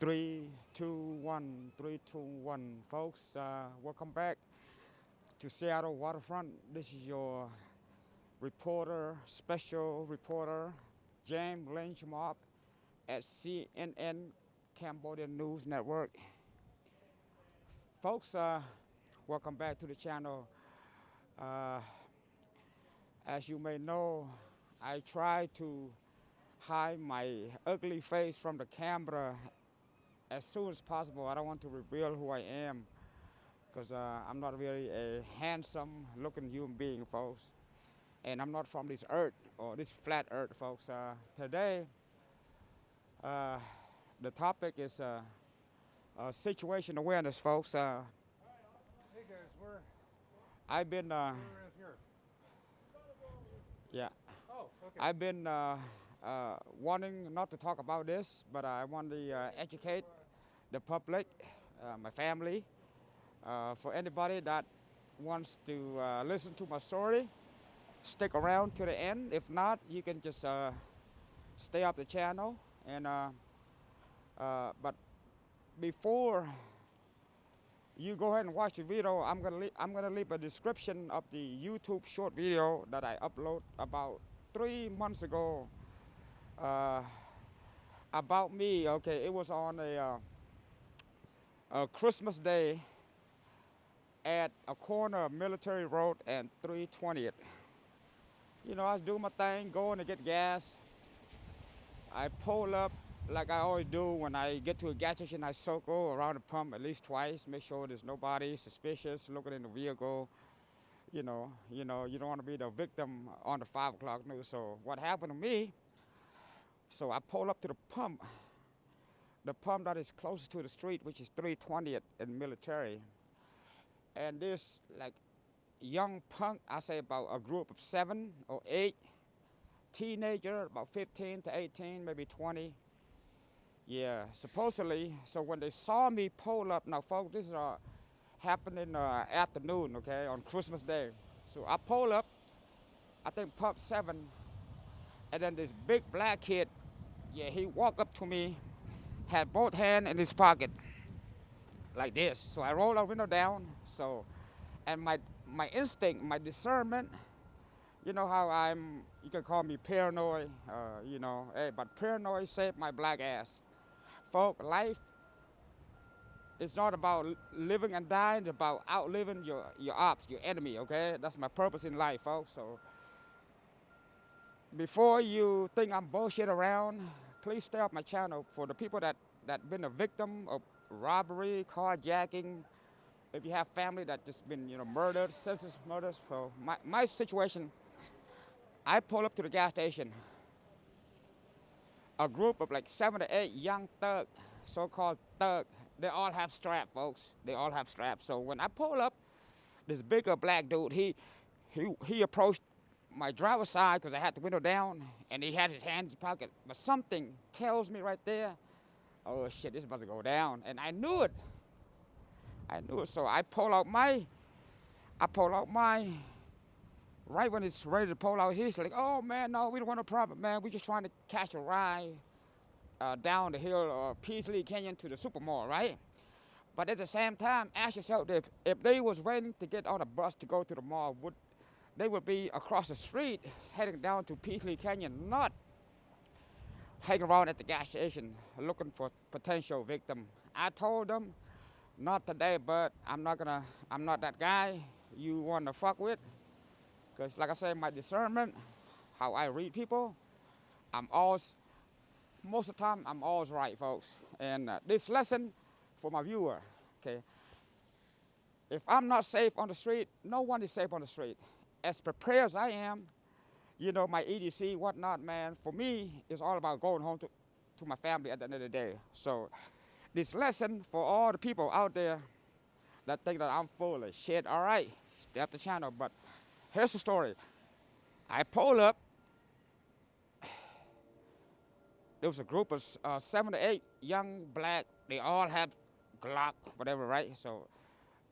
Three, two, one, 3, 2, 1. Folks, welcome back to Seattle Waterfront. This is your reporter, special reporter, James Lynch Mob at CNN Cambodian News Network. Folks, welcome back to the channel. As you may know, I try to hide my ugly face from the camera as soon as possible. I don't want to reveal who I am because I'm not really a handsome looking human being, folks. And I'm not from this earth or this flat earth, folks. Today, the topic is situation awareness, folks. Hey guys, I've been, we're around here. yeah, Oh, okay. I've been wanting not to talk about this, but I want to educate the public, my family, for anybody that wants to listen to my story. Stick around to the end. If not, you can just stay up the channel. And but before you go ahead and watch the video, I'm gonna leave a description of the YouTube short video that I uploaded about 3 months ago about me. Okay, it was on a Christmas Day at a corner of Military Road and 320th. You know, I was doing my thing, going to get gas. I pull up like I always do when I get to a gas station. I circle around the pump at least twice, make sure there's nobody suspicious looking in the vehicle. You don't want to be the victim on the 5 o'clock news. So what happened to me? So I pull up to the pump that is closest to the street, which is 320th and Military. And this like young punk, I say about a group of 7 or 8 teenager, about 15 to 18, maybe 20. Yeah, supposedly. So when they saw me pull up, now folks, this is happened in the afternoon, okay, on Christmas Day. So I pull up, I think pump 7, and then this big black kid, yeah, he walked up to me, had both hands in his pocket, like this. So I rolled our window down. So, and my instinct, my discernment, you know how you can call me paranoid, hey, but paranoid saved my black ass. Folks, life is not about living and dying, it's about outliving your ops, your enemy, okay? That's my purpose in life, folks. So before you think I'm bullshit around, please stay off my channel. For the people that been a victim of robbery, carjacking, if you have family that just been, murdered, senseless murders. So my situation, I pull up to the gas station. A group of like 7 to 8 young thug, so-called thug, they all have straps, folks. They all have straps. So when I pull up, this bigger black dude, he approached my driver's side because I had the window down, and he had his hand in his pocket. But something tells me right there, oh shit, this is about to go down. And I knew it. So I pull out my, right when it's ready to pull out, he's like, oh man, no, we don't want no problem, man. We're just trying to catch a ride down the hill or Peasley Canyon to the supermall, right? But at the same time, ask yourself, if they was waiting to get on a bus to go to the mall, they would be across the street heading down to Peasley Canyon, not hanging around at the gas station looking for potential victim. I told them, not today, but I'm not that guy you want to fuck with. Because like I said, my discernment, how I read people, most of the time, I'm always right, folks. And this lesson for my viewer, okay? If I'm not safe on the street, no one is safe on the street. As prepared as I am, my EDC, whatnot, man, for me, it's all about going home to my family at the end of the day. So this lesson for all the people out there that think that I'm full of shit, all right, stay up the channel. But here's the story. I pull up. There was a group of 7 to 8 young black. They all have Glock, whatever, right? So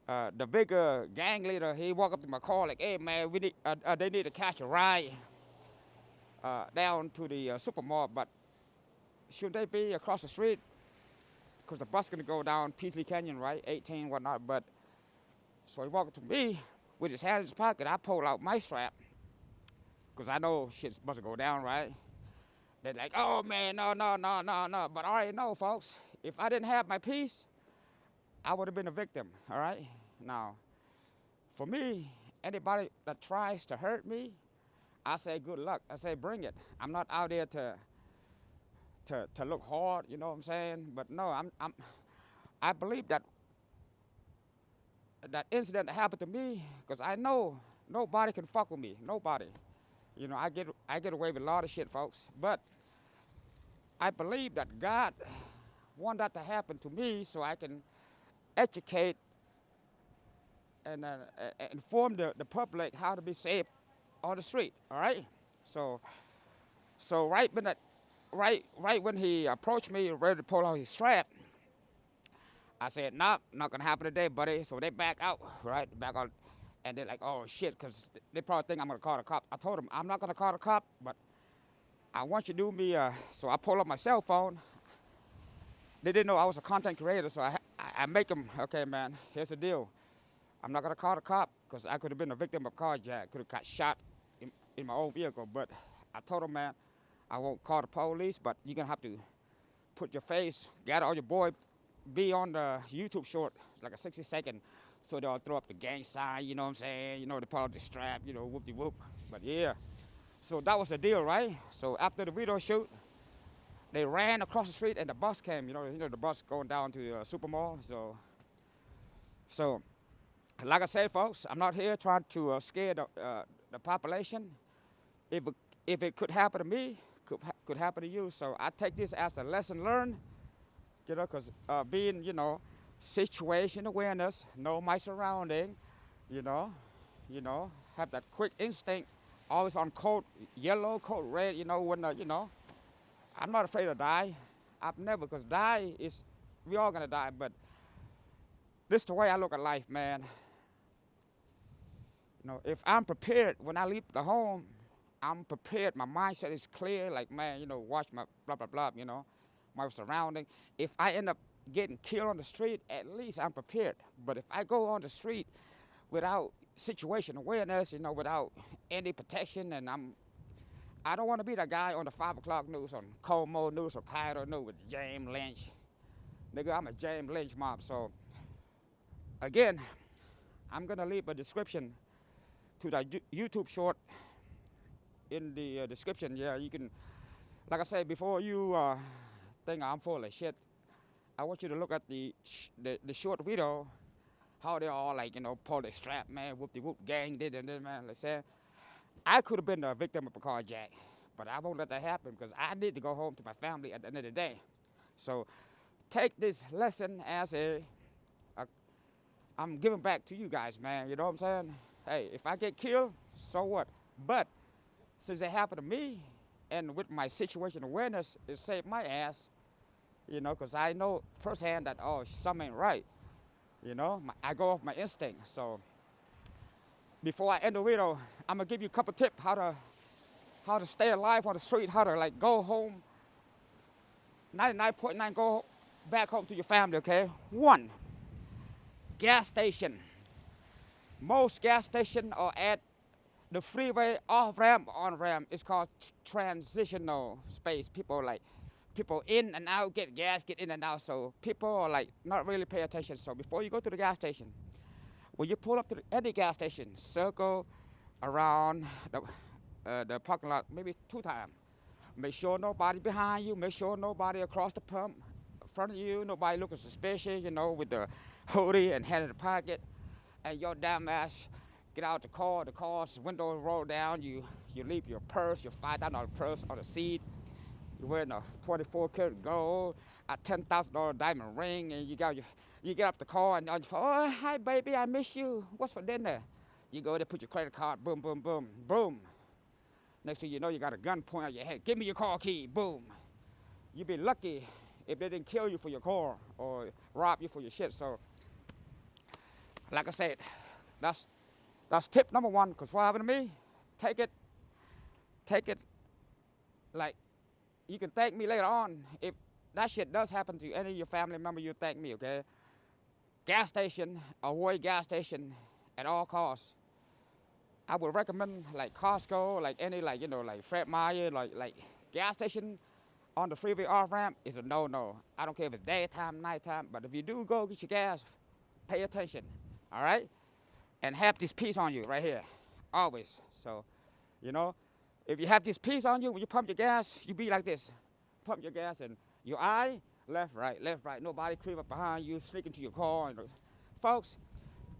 the bigger gang leader, he walked up to my car like, hey, man, they need to catch a ride down to the supermall. But should they be across the street? because the bus gonna go down Peasley Canyon, right? 18, whatnot. But so he walked to me with his hand in his pocket. I pulled out my strap because I know shit's supposed to go down, right? They're like, oh man, no. But I already know, folks. If I didn't have my piece, I would have been a victim. All right. Now, for me, anybody that tries to hurt me, I say good luck. I say bring it. I'm not out there to look hard, you know what I'm saying? But no, I believe that incident that happened to me, because I know nobody can fuck with me. Nobody. You know, I get away with a lot of shit, folks. But I believe that God want that to happen to me so I can educate and inform the public how to be safe on the street. All right. So right when he approached me, ready to pull out his strap, I said, "Nah, not gonna happen today, buddy." So they back out, right? Back out, and they're like, "Oh shit," because they probably think I'm gonna call the cop. I told them I'm not gonna call the cop, but I want you to do me. So I pull up my cell phone. They didn't know I was a content creator, so I make them, okay, man, here's the deal. I'm not gonna call the cop because I could have been a victim of carjack, could have got shot in my own vehicle. But I told them, man, I won't call the police, but you're gonna have to put your face, gather all your boy, be on the YouTube short, like a 60-second, so they'll throw up the gang sign, you know what I'm saying? You know, they pull out the strap, you know, whoop-de-whoop. But yeah, so that was the deal, right? So after the video shoot, they ran across the street and the bus came, you know the bus going down to the super mall. So like I said, folks, I'm not here trying to scare the population. If it could happen to me, could happen to you. So I take this as a lesson learned, you know, because being, you know, situation awareness, know my surrounding, you know, have that quick instinct, always on code yellow, code red, you know, when, you know, I'm not afraid to die. I've never, because we all gonna die, but this is the way I look at life, man. You know, if I'm prepared when I leave the home, I'm prepared, my mindset is clear, like, man, you know, watch my blah, blah, blah, you know, my surrounding. If I end up getting killed on the street, at least I'm prepared. But if I go on the street without situation awareness, you know, without any protection, and I don't want to be that guy on the 5 o'clock news, on Como News or Cairo News with James Lynch. Nigga, I'm a James Lynch mob. So, again, I'm going to leave a description to that YouTube short in the description. Yeah, you can, like I said, before you think I'm full of shit, I want you to look at the short video, how they all, like, you know, pull the strap, man, whoop-de-whoop, gang did and this, man. Like I said, I could have been a victim of a carjack, but I won't let that happen because I need to go home to my family at the end of the day. So take this lesson as I'm giving back to you guys, man. You know what I'm saying? Hey, if I get killed, so what? But since it happened to me, and with my situation awareness, it saved my ass, you know, because I know firsthand that, oh, something ain't right. You know, I go off my instinct. So before I end the video, I'm gonna give you a couple tips how to stay alive on the street, how to, like, go home, 99.9, go back home to your family, okay? 1, gas station. Most gas stations are at the freeway, off-ramp, on-ramp. It's called transitional space. People in and out, get gas, get in and out. So people are, like, not really pay attention. So before you go to the gas station, when you pull up to any gas station, circle around the parking lot maybe 2 times. Make sure nobody behind you. Make sure nobody across the pump in front of you. Nobody looking suspicious, you know, with the hoodie and hand in the pocket. And your damn ass get out the car. The car's window roll down. You leave your purse, your $5,000 purse on the seat. You're wearing a 24-karat gold, a $10,000 diamond ring, and you get up the car and on your phone, oh, hi, baby, I miss you. What's for dinner? You go there, put your credit card, boom, boom, boom, boom. Next thing you know, you got a gun pointed at your head. Give me your car key, boom. You'd be lucky if they didn't kill you for your car or rob you for your shit. So, like I said, that's tip number 1, because what happened to me, take it, like, you can thank me later on if that shit does happen to any of your family member, you thank me, okay? Gas station, avoid gas station at all costs. I would recommend like Costco, like any like, like Fred Meyer, like gas station on the freeway off ramp is a no-no. I don't care if it's daytime, nighttime, but if you do go get your gas, pay attention, all right? And have this piece on you right here, always. So, if you have this piece on you, when you pump your gas, you be like this. Pump your gas and your eye, left, right. Nobody creep up behind you, sneak into your car. Folks,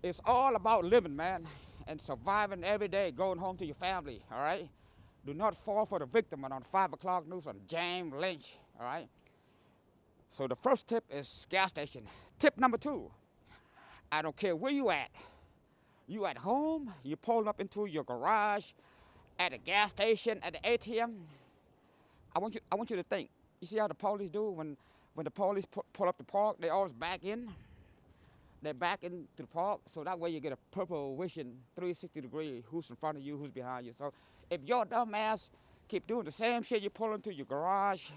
it's all about living, man, and surviving every day, going home to your family, all right? Do not fall for the victim on 5 o'clock news on James Lynch, all right? So the first tip is gas station. Tip number 2, I don't care where you at. You at home, you pull up into your garage, at a gas station, at the ATM. I want you to think. You see how the police do when the police pull up the park, they always back in. They back into the park, so that way you get a purple vision, 360 degree, who's in front of you, who's behind you. So if your dumb ass keep doing the same shit, you pull into your garage,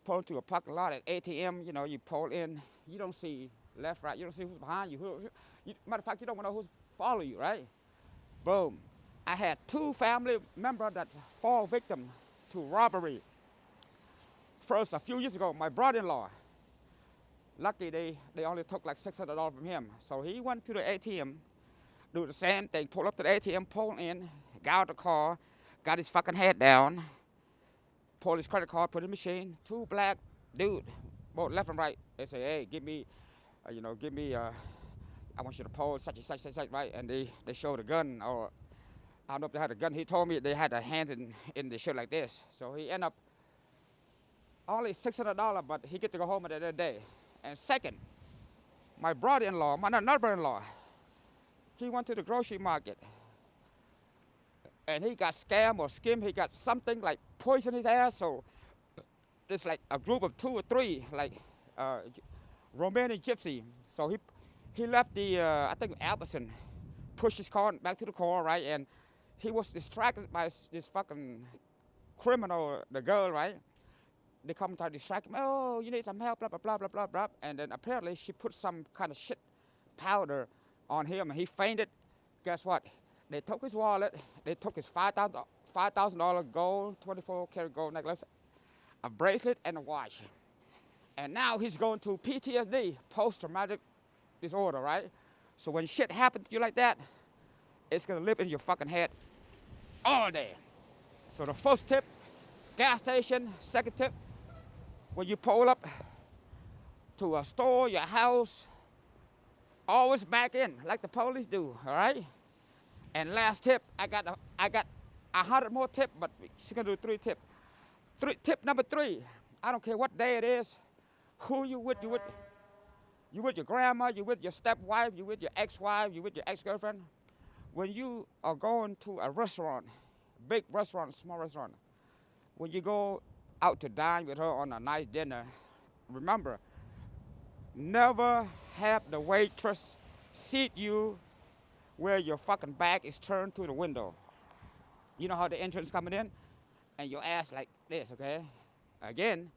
pull into a parking lot at ATM, you pull in, you don't see left, right, you don't see who's behind you. Matter of fact, you don't want to know who's following you, right? Boom. I had 2 family members that fall victim to robbery. First, a few years ago, my brother-in-law, lucky they only took like $600 from him. So he went to the ATM, do the same thing, pull up to the ATM, pull in, got out the car, got his fucking head down, pulled his credit card, put it in the machine. 2 black dude, both left and right. They say, hey, give me, I want you to pull such and such, right? And they showed a gun, or I don't know if they had a gun. He told me they had a hand in the shit like this. So he ended up only $600, but he get to go home at the end of the day. And second, my brother-in-law, my neighbor-in-law, he went to the grocery market and he got scammed or skimmed. He got something like poison his ass. So there's like a group of 2 or 3, like Romanian gypsy. So he left the, I think Albertson, pushed his car back to the car, right? And he was distracted by this fucking criminal, the girl, right? They come to distract him. Oh, you need some help, blah, blah, blah, blah, blah, blah. And then apparently she put some kind of shit powder on him and he fainted. Guess what? They took his wallet. They took his $5,000 gold, 24-karat gold necklace, a bracelet, and a watch. And now he's going to PTSD, post-traumatic disorder, right? So when shit happens to you like that, it's going to live in your fucking head all day. So the first tip, gas station. Second tip, when you pull up to a store, your house, always back in like the police do, all right? And last tip, I got 100 more tips, but she's gonna do 3 tips. Tip number 3, I don't care what day it is, who you with your grandma, you with your stepwife, you with your ex-wife, you with your ex-girlfriend. When you are going to a restaurant, big restaurant, small restaurant, when you go out to dine with her on a nice dinner, remember, never have the waitress seat you where your fucking back is turned to the window. You know how the entrance coming in? And your ass like this, okay? Again,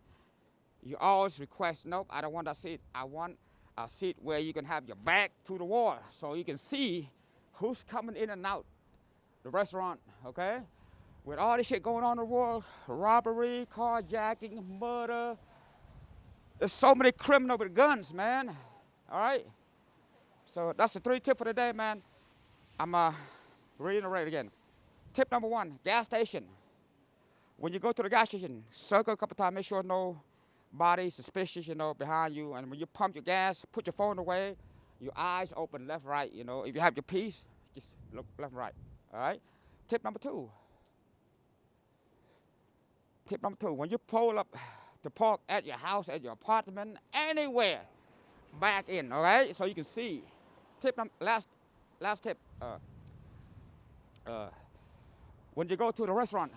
you always request, nope, I don't want that seat. I want a seat where you can have your back to the wall so you can see who's coming in and out the restaurant, okay? With all this shit going on in the world, robbery, carjacking, murder, there's so many criminals with guns, man, all right? So that's the 3 tips for the day, man. I'm reiterate again. Tip number 1, gas station. When you go to the gas station, circle a couple times, make sure nobody suspicious, behind you. And when you pump your gas, put your phone away, your eyes open left, right, If you have your piece, just look left and right, all right? Tip number 2. Tip number 2, when you pull up to park at your house, at your apartment, anywhere, back in, all right? So you can see. Last tip, when you go to the restaurant,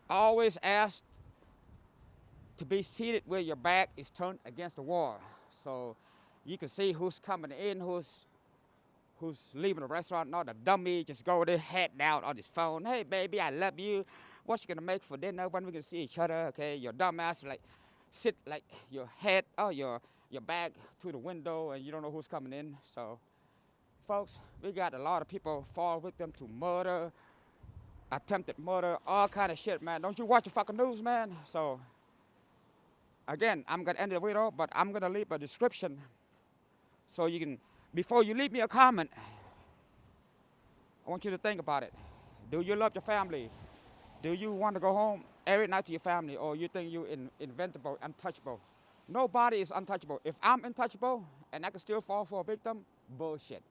always ask to be seated where your back is turned against the wall. So you can see who's coming in, who's leaving the restaurant. Not a dummy, just go there, head down on his phone. Hey, baby, I love you. What you gonna make for dinner? When we gonna see each other? Okay, your dumb ass like sit like your head, your back to the window, and you don't know who's coming in. So, folks, we got a lot of people fall victim to murder, attempted murder, all kind of shit, man. Don't you watch the fucking news, man? So, again, I'm gonna end the video, but I'm gonna leave a description so you can, before you leave me a comment, I want you to think about it. Do you love your family? Do you want to go home every night to your family, or you think you're inventable, untouchable? Nobody is untouchable. If I'm untouchable and I can still fall for a victim, bullshit.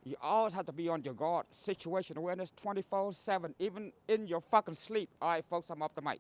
You always have to be on your guard, situation awareness 24/7, even in your fucking sleep. All right, folks, I'm off the mic.